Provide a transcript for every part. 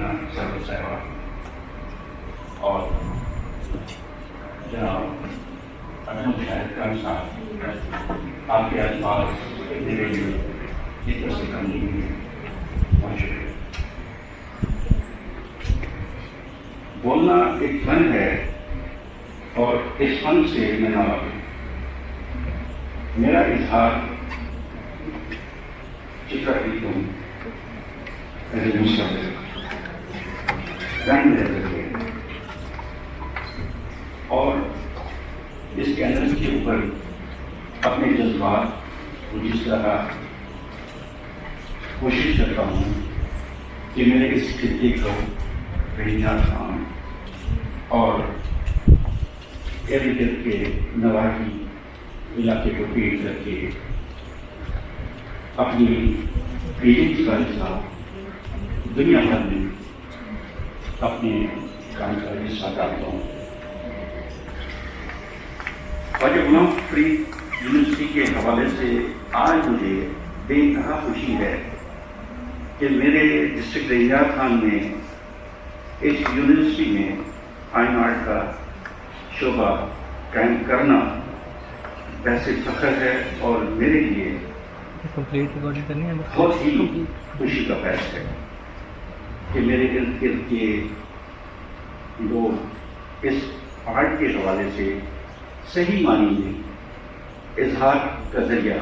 مدینہ سرور صاحبہ اور جناب احمد شاہد خان صاحب، آپ کے الفاظ میرے لیے ذکر سے کم نہیں ہے. بہت شکریہ. بولنا ایک فن ہے اور اس فن سے میرا اظہار چکر گیتوں رنگ رہتے اور اس کینوس کے اوپر اپنے جذبات کو جس طرح کوشش کرتا ہوں کہ میرے اس خطے کو رہنیار خان اور ارد گرد کے نواحی علاقے کو پیٹ کر کے اپنی فیلنگس کا حصہ دنیا بھر میں اپنے کام کا حصہ ڈالتا ہوں. خواجہ غلام فرید یونیورسٹی کے حوالے سے آج مجھے بے انتہا خوشی ہے کہ میرے ڈسٹرکٹ رہنیار خان میں اس یونیورسٹی میں فائن آرٹ کا شعبہ قائم کرنا ویسے فخر ہے اور میرے لیے بہت ہی خوشی کا باعث ہے کہ میرے ارد گرد کے لوگ اس آرٹ کے حوالے سے صحیح معنی میں اظہار کا ذریعہ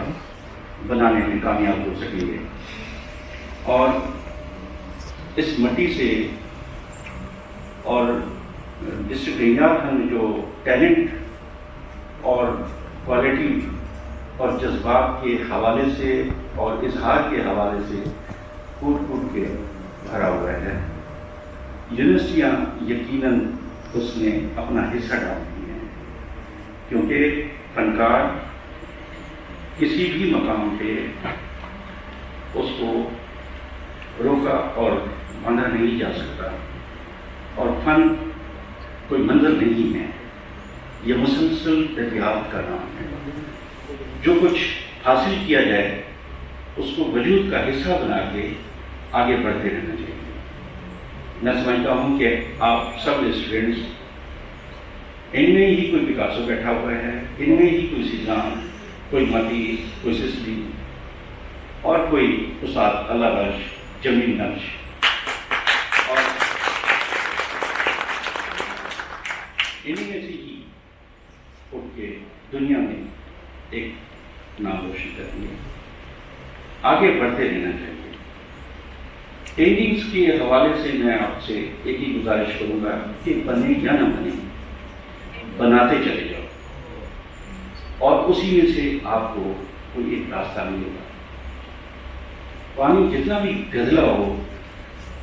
بنانے میں کامیاب ہو سکیں گے اور اس مٹی سے اور ڈسٹرکٹ رہنیار خان میں جو ٹیلنٹ اور کوالٹی اور جذبات کے حوالے سے اور اظہار کے حوالے سے پھوٹ پھوٹ کے بھرا ہوا ہے. یونیورسٹیاں یقیناً اس میں اپنا حصہ ڈالتی ہیں کیونکہ فنکار کسی بھی مقام پہ اس کو روکا اور باندھا نہیں جا سکتا اور فن کوئی منظر نہیں ہے، یہ مسلسل دریافت کا نام ہے. جو کچھ حاصل کیا جائے اس کو وجود کا حصہ بنا کے آگے بڑھتے رہنا چاہیے. میں سمجھتا ہوں کہ آپ سب اسٹوڈنٹس ان میں ہی کوئی پکاسو بیٹھا ہوا ہے، ان میں ہی کوئی سیزان، کوئی متیز، کوئی سسلی اور کوئی استاد اللہ بخش جمیل نقش اور انہیں میں سے ہی اٹھ کے دنیا میں ایک نام روشن کریں گے. آگے بڑھتے رہنا چاہیے. پینٹنگس کے حوالے سے میں آپ سے ایک ہی گزارش کروں گا کہ بنے یا نہ بنے، بناتے چلے جاؤ اور اسی میں سے آپ کو کوئی ایک راستہ ملے گا. پانی جتنا بھی گزلا ہو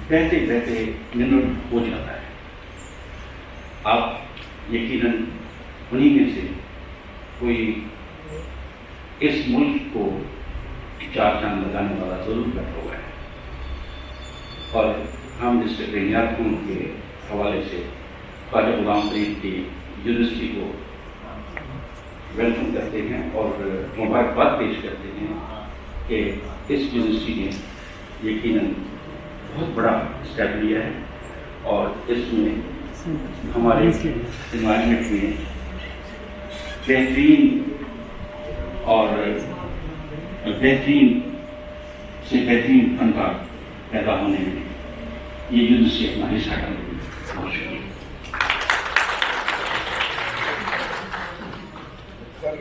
بہتے بہتے منرل ہو جاتا ہے. آپ یقیناً انہی میں سے کوئی اس ملک کو چار چاند لگانے والا ضرور بیٹھا ہوا ہے اور ہم ڈسٹرکٹ رہنیار خان کے حوالے سے خواجہ غلام فرید کی یونیورسٹی کو ویلکم کرتے ہیں اور مبارکباد پیش کرتے ہیں کہ اس یونیورسٹی نے یقیناً بہت بڑا اسٹیپ لیا ہے اور اس میں ہمارے انوائرمنٹ میں بہترین اور بہترین سے بہترین فنکار پیدا ہونے میں یہ یونیورسٹی اپنا حصہ ڈالے گی. بہت شکریہ. سر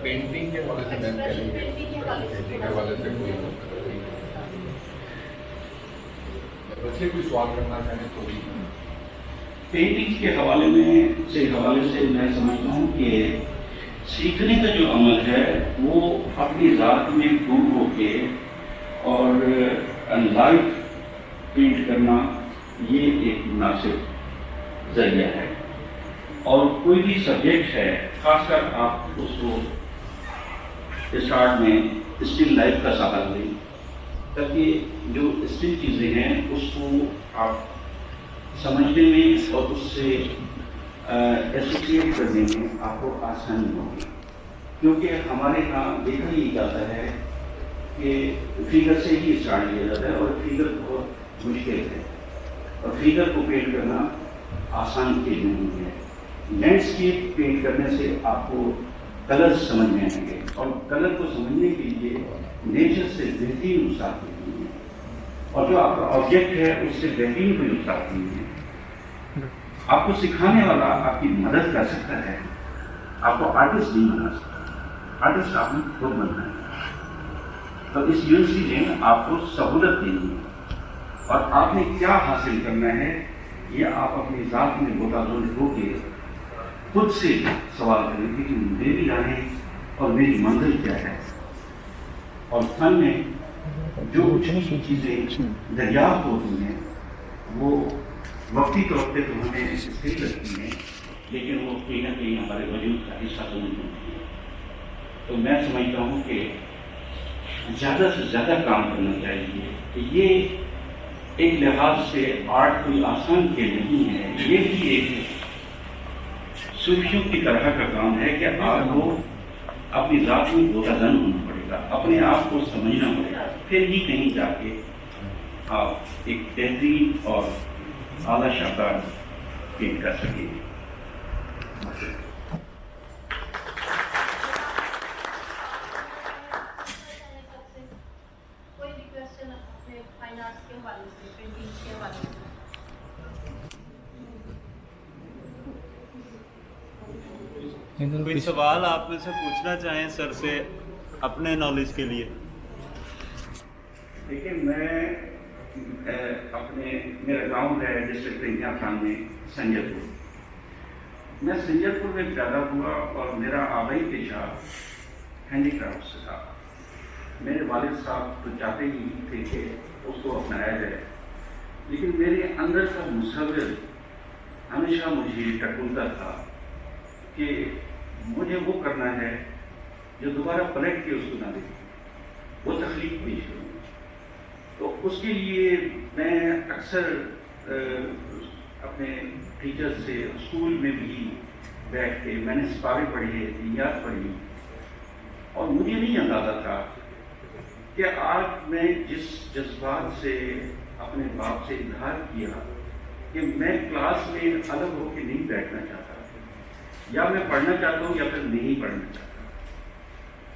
پینٹنگ کے حوالے سے پینٹنگ کے حوالے سے بچے کوئی سوال کرنا چاہیں تو بھی پینٹنگ کے حوالے سے میں سمجھتا ہوں کہ سیکھنے کا جو عمل ہے وہ اپنی ذات میں ڈوب ہو کے اور لائف پینٹ کرنا یہ ایک مناسب ذریعہ ہے. اور کوئی بھی سبجیکٹ ہے خاص کر آپ اس کو اسٹارٹ میں اسٹل لائف کا سہارا لیں تاکہ جو اسٹل چیزیں ہیں اس کو آپ سمجھنے میں اور اس سے ایسوسیٹ کرنے میں آپ کو آسانی ہوگی. کیونکہ ہمارے یہاں دیکھا ہی جاتا ہے کہ فگر سے ہی اسٹارٹ کیا جاتا ہے اور فگر بہت مشکل ہے और फिगर को पेंट करना आसान चीज नहीं है। लैंडस्केप पेंट करने से आपको कलर समझ में आएंगे, और कलर को समझने के लिए नेचर से बेहतरीन उस्ताद नहीं है, और जो आपका ऑब्जेक्ट है उससे बेहतरीन कोई उस्ताद नहीं है। आपको सिखाने वाला आपकी मदद कर सकता है, आपको आर्टिस्ट नहीं बना सकता, आर्टिस्ट आपने खुद बनना है। तो इस यूनिवर्सिटी ने आपको सहूलत देनी है, और आपने क्या हासिल करना है ये आप अपनी ज़ात में गोताखोर होके खुद से सवाल करें कि मेरी राहें और मेरी मंजिल क्या है। और फन में जो चीज़ें दरियाफ्त होती हैं वो वक्ती तौर पे तो हमें सही लगती हैं, लेकिन वो कहीं ना कहीं हमारे वजूद का हिस्सा तो नहीं होती है। तो मैं समझता हूँ कि ज़्यादा से ज़्यादा काम करना चाहिए। ये एक लिहाज से आर्ट कोई आसान खेल नहीं है, ये भी एक सूफियों की तरह का काम है कि आपको अपनी ज़ात में गोतादन होना पड़ेगा, अपने आप को समझना पड़ेगा, फिर ही कहीं जाके आप एक बेहतरीन और आला शानदार पेंट कर सकेंगे। कोई भी क्वेश्चन अपने फाइन आर्ट्स के हवाले से, पेंटिंग के हवाले से? कोई सवाल आप में से पूछना चाहें सर से अपने नॉलेज के लिए? देखिए, मैं अपने मेरा गांव है डिस्ट्रिक्ट इंडिया खान में संजयपुर। मैं संजयपुर में पैदा हुआ और मेरा आबाई पेशा हैंडीक्राफ्ट से था। मेरे वालिद साहब तो चाहते ही थे कि उसको अपनाया जाए, लेकिन मेरे अंदर का मुसव्विर हमेशा मुझे टटोलता था कि मुझे वो करना है जो दोबारा पलट के उसको ना देखे, वो तख्लीक पेश करूँ। तो उसके लिए मैं अक्सर अपने टीचर से स्कूल में भी बैठ के मैंने सिपारे पढ़े, दीनियात पढ़ी, और मुझे नहीं अंदाज़ा था कि आज मैं जिस जज्बात से अपने बाप से इजहार किया कि मैं क्लास में अलग होकर नहीं बैठना चाहता, या मैं पढ़ना चाहता हूँ या फिर नहीं पढ़ना चाहता।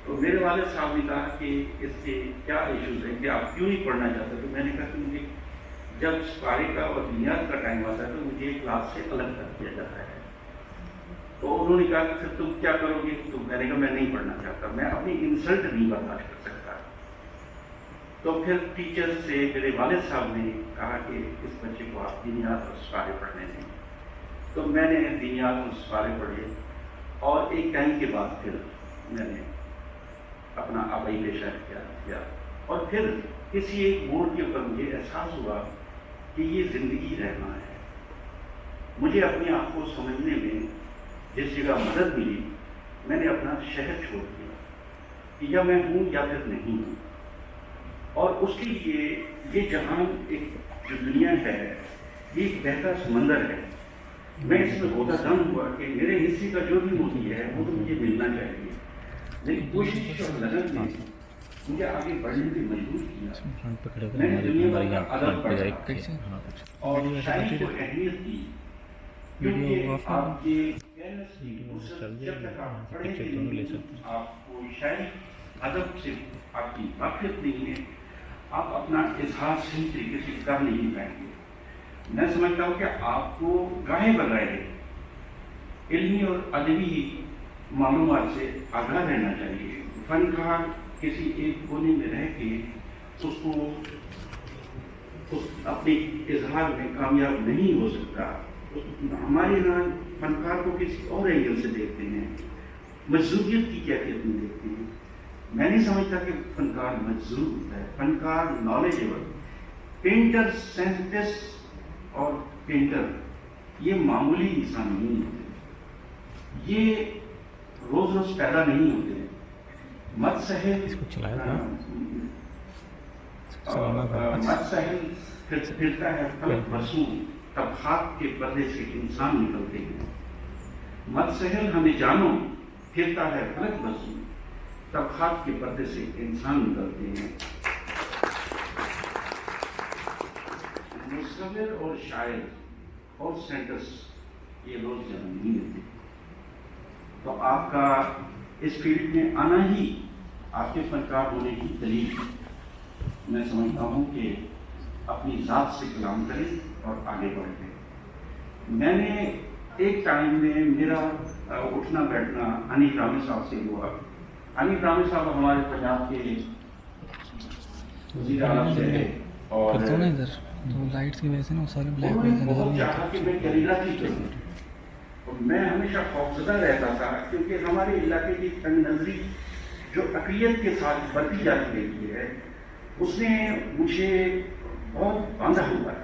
तो मेरे वाले साहब ने कहा कि इसके क्या इश्यूज हैं, कि आप क्यों नहीं पढ़ना चाहते? तो मैंने कहा कि मुझे जब सिपाही का और बुनियाद का टाइम आता है तो मुझे क्लास से अलग कर दिया जाता है। तो उन्होंने कहा कि फिर तुम क्या करोगे? तो मैंने कहा मैं नहीं पढ़ना चाहता, मैं अपनी इंसल्ट नहीं बर्दाश्त कर सकता। तो फिर टीचर से मेरे वालिद साहब ने कहा कि इस बच्चे को आप दीनियात और सिपाही पढ़ने दें। तो मैंने दीनियात और सिपाही पढ़े, और एक टाइम के बाद फिर मैंने अपना आबाई पेशा किया, और फिर किसी एक मोड़ के ऊपर मुझे एहसास हुआ कि ये ज़िंदगी रहना है। मुझे अपने आप को समझने में जिस जगह मदद मिली, मैंने अपना शहर छोड़ दिया कि या मैं हूँ या फिर नहीं हूँ। और उसके लिए ये जहान, एक जो दुनिया है, ये एक बहता समंदर है। मैं इसमें गोताखोर हुआ कि मेरे हिस्से का जो भी मोती है वो तो मुझे मिलना चाहिए, लेकिन कोशिश और लगन ने मुझे आगे बढ़ने की मजबूर किया। मैंने दुनिया भर का अदब पढ़ा और शायरी को अहमियत दी, क्योंकि आपके पेरेंट्स की जब तक आप पढ़ेंगे नहीं, आपको शायरी अदब से आपकी वाकिफ नहीं है, आप अपना इजहार सही तरीके से कर नहीं पाएंगे। मैं समझता हूँ कि आपको गाहे बगाहे इल्मी और अदबी मालूमात से आगाह रहना चाहिए। फनकार किसी एक कोने में रह के उसको अपने इजहार में कामयाब नहीं हो सकता। हमारे यहाँ फनकार को किसी और एंगल से देखते हैं, मजदूरियत की कैफियत में देखते हैं। मैं नहीं समझता कि फनकार मजदूर होता है। फनकार नॉलेजेबल, पेंटर, साइंटिस्ट और पेंटर ये मामूली इंसान नहीं होते, ये रोज रोज पैदा नहीं होते। मत सहल फिरता है फलक बरसों, तब खाक के पर्दे से इंसान निकलते हैं। मत सहल हमें जानो, फिरता है फलक बरसों, तब खाक के पर्दे से इंसान निकलते हैं। मुसव्विर और शायर और सेंटर्स ये रोज जन्म नहीं लेते। तो आपका इस फील्ड में आना ही आपके फनकार होने की दलील मैं समझता हूँ कि अपनी ज़ात से कलाम करें और आगे बढ़ें। मैंने एक टाइम में मेरा उठना बैठना अनिल रामी साहब से हुआ। अनिल रामी साहब हमारे पंजाब के वज़ीर आला से हैं और करता हूँ ना इधर तो लाइट्स की वजह से ना वो सारे ब्लैक में उन्होंने नजर बहुत नहीं चाहा कि मैं कैलीग्राफी करूँ और मैं हमेशा खौफजदा रहता था क्योंकि हमारे इलाके की तंग नजरी जो अक़लियत के साथ बरती जाती रहती है उसने मुझे बहुत बांधा हुआ है।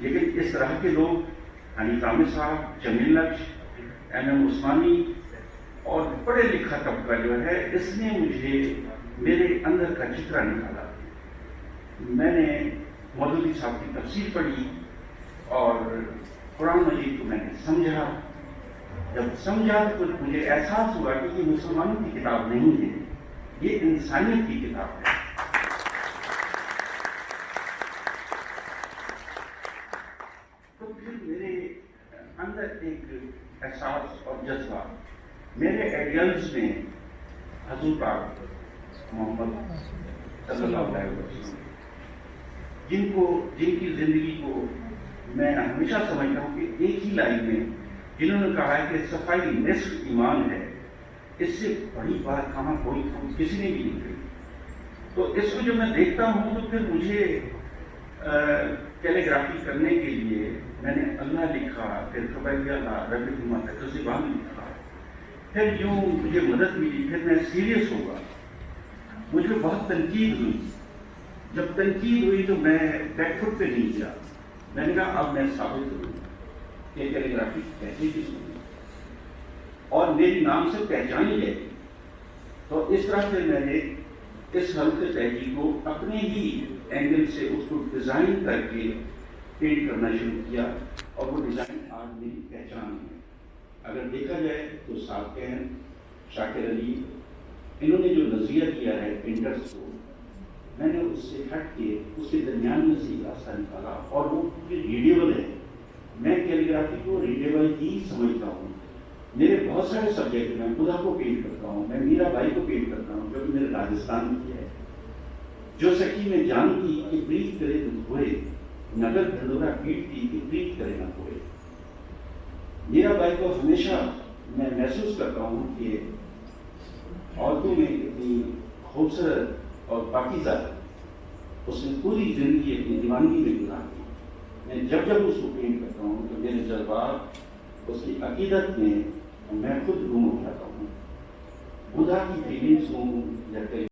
लेकिन इस तरह के लोग अनिल रामी साहब, जमील नक्श, एम उस्मानी और पढ़े लिखा तबका जो है इसने मुझे मेरे अंदर का चित्रा निकाला। मैंने मौलवी साहब की तफसीर पढ़ी और कुरान मजीद को मैंने समझा। जब समझा तो मुझे एहसास हुआ कि ये मुसलमानों की किताब नहीं है, ये इंसानियत की किताब है। तो फिर मेरे अंदर एक एहसास और जज्बा, मेरे आइडियल्स में हजूर पाक मोहम्मद सल्लल्लाहु अलैहि वसल्लम जिनकी जिंदगी को मैं हमेशा समझता हूँ कि एक ही लाइन में जिन्होंने कहा है कि सफाई निस्फ ईमान है, इससे बड़ी बात कहाँ कोई किसी ने भी नहीं कही। तो इसको जब मैं देखता हूँ तो फिर मुझे कैलीग्राफी करने के लिए मैंने अल्लाह लिखा, फिर कबैया रबीबान लिखा, फिर यूँ मुझे मदद मिली, फिर मैं सीरियस हुआ। मुझे बहुत तनकीद हुई। जब तनकीद हुई तो मैं बैकफुट पे नहीं गया। मैंने कहा अब मैं साबित करूँ कि कैलीग्राफी कैसे की और मेरी नाम से पहचानी जाएगी। तो इस तरह से मैंने इस हल्के तहजीब को अपने ही एंगल से उसको डिज़ाइन करके पेंट करना शुरू किया और वो डिज़ाइन आज मेरी पहचान है। अगर देखा जाए तो साकिन, शाकिर अली, इन्होंने जो नज़रिया दिया है पेंटर्स को, मैंने उससे हट के उसके दरमियान में से एक रास्ता निकाला और वो रीडेबल है। मैं कैलीग्राफी को रीडेबल ही समझता हूँ। मेरे बहुत सारे सब्जेक्ट, मैं खुदा को पेंट करता हूँ, मैं मीरा बाई को पेंट करता हूँ जो कि मेरे राजस्थान की है। जो सखी में जानती कि प्रीत करे तो धोए, नगर धड़ोरा पीटती कि प्रीत करे ना कोई। मीरा बाई को हमेशा मैं महसूस करता हूँ कि औरतों में इतनी खूबसूरत और पाकीज़ा उसने पूरी जिंदगी अपनी दीवानगी में गुजारी। मैं जब जब उसको पेंट करता हूँ तो मेरे जज्बात उसकी अकीदत में मैं खुद गुम हो जाता हूँ। खुदा की फीलिंग्स हूँ या